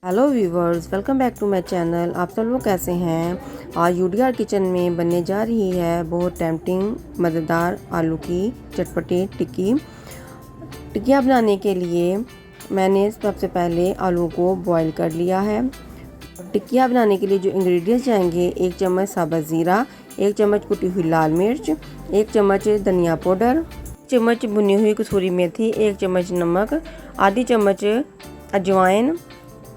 Hello viewers, welcome back to my channel. आप सब लोग कैसे हैं? आज यूडीआर किचन में बनने जा रही है बहुत टेम्पटिंग मज़ेदार आलू की चटपटी टिक्कियाँ बनाने के लिए मैंने सबसे पहले आलू को बॉईल कर लिया है। टिक्कियाँ बनाने के लिए जो इंग्रेडिएंट्स जाएंगे, 1 चम्मच साबुत ज़ीरा, 1 चम्मच कुटी हुई लाल मिर्च, 1 चम्मच धनिया पाउडर, 1 चम्मच भुनी हुई कसूरी मेथी, 1 चम्मच नमक, आधी चम्मच अजवाइन,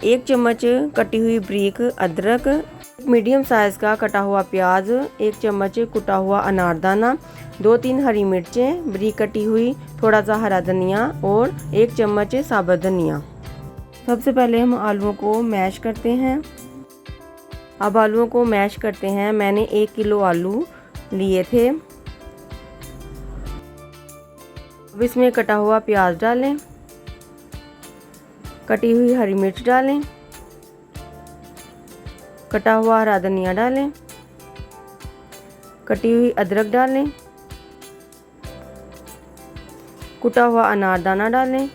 1 चम्मच कटी हुई बारीक अदरक, मीडियम साइज़ का कटा हुआ प्याज, 1 चम्मच कुटा हुआ अनारदाना, 2-3 हरी मिर्चें बारीक कटी हुई, थोड़ा सा हरा धनिया और 1 चम्मच साबुत धनिया। सबसे पहले हम आलूओं को मैश करते हैं। अब आलूओं को मैश करते हैं। मैंने 1 किलो आलू लिए थे। अब इसमें कटा हुआ प्याज डालें, कटी हुई हरी मिर्च डालें, कटा हुआ हरा धनिया डालें, कटी हुई अदरक डालें, कुटा हुआ अनारदाना डालें,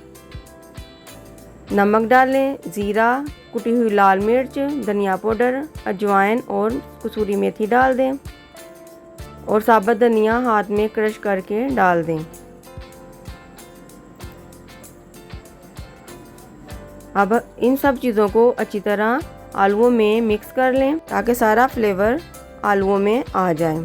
नमक डालें, ज़ीरा, कुटी हुई लाल मिर्च, धनिया पाउडर, अजवाइन और कसूरी मेथी डाल दें और साबुत धनिया हाथ में क्रश करके डाल दें। अब इन सब चीज़ों को अच्छी तरह आलूओं में मिक्स कर लें ताकि सारा फ्लेवर आलूओं में आ जाए।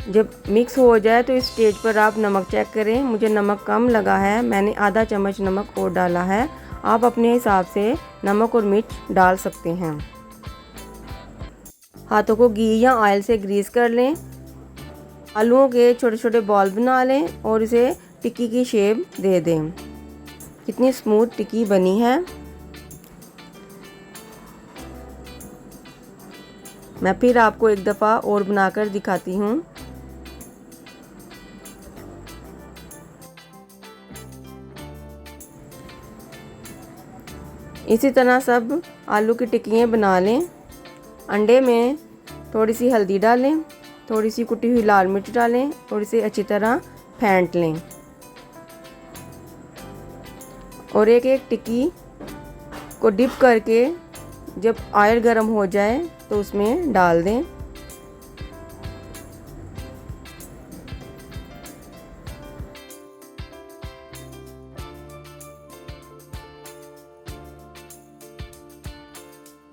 जब मिक्स हो जाए तो इस स्टेज पर आप नमक चेक करें। मुझे नमक कम लगा है, मैंने आधा चम्मच नमक और डाला है। आप अपने हिसाब से नमक और मिर्च डाल सकते हैं। हाथों को घी या ऑयल से ग्रीस कर लें। आलूओं के छोटे छोटे बॉल बना लें और इसे टिक्की की शेप दे दें। कितनी स्मूथ टिक्की बनी है। मैं फिर आपको एक दफ़ा और बनाकर दिखाती हूँ। इसी तरह सब आलू की टिक्कियाँ बना लें। अंडे में थोड़ी सी हल्दी डालें, थोड़ी सी कुटी हुई लाल मिर्च डालें और इसे अच्छी तरह फेंट लें और एक एक टिक्की को डिप करके जब ऑयल गर्म हो जाए तो उसमें डाल दें।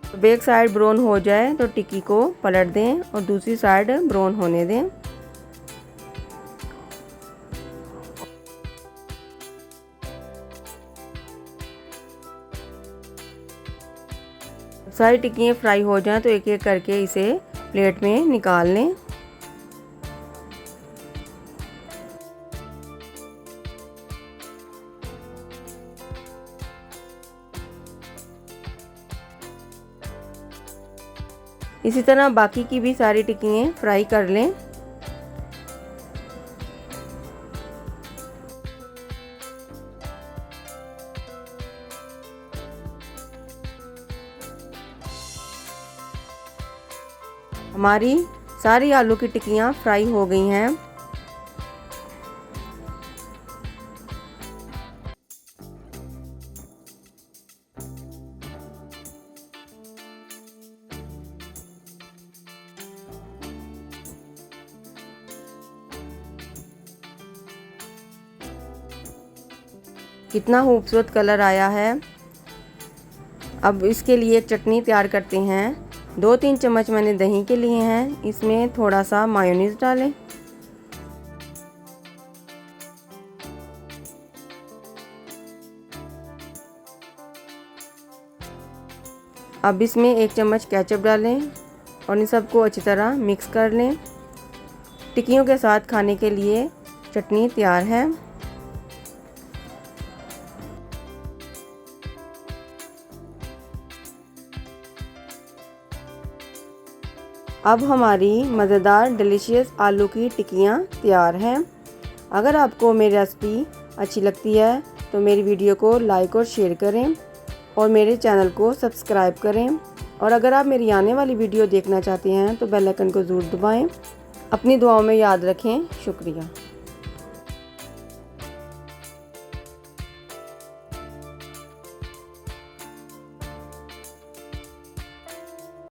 जब एक साइड ब्राउन हो जाए तो टिक्की को पलट दें और दूसरी साइड ब्राउन होने दें। सारी टिक्कियाँ फ्राई हो जाएं तो एक एक करके इसे प्लेट में निकाल लें। इसी तरह बाकी की भी सारी टिक्कियाँ फ्राई कर लें। हमारी सारी आलू की टिक्कियाँ फ्राई हो गई हैं। कितना खूबसूरत कलर आया है। अब इसके लिए एक चटनी तैयार करते हैं। 2-3 चम्मच मैंने दही के लिए हैं। इसमें थोड़ा सा मायोनीज डालें, अब इसमें 1 चम्मच केचप डालें और इन सबको अच्छी तरह मिक्स कर लें। टिक्कियों के साथ खाने के लिए चटनी तैयार है। अब हमारी मज़ेदार डिलीशियस आलू की टिक्कियाँ तैयार हैं। अगर आपको मेरी रेसिपी अच्छी लगती है तो मेरी वीडियो को लाइक और शेयर करें और मेरे चैनल को सब्सक्राइब करें। और अगर आप मेरी आने वाली वीडियो देखना चाहते हैं तो बेल आइकन को ज़रूर दबाएं। अपनी दुआओं में याद रखें। शुक्रिया।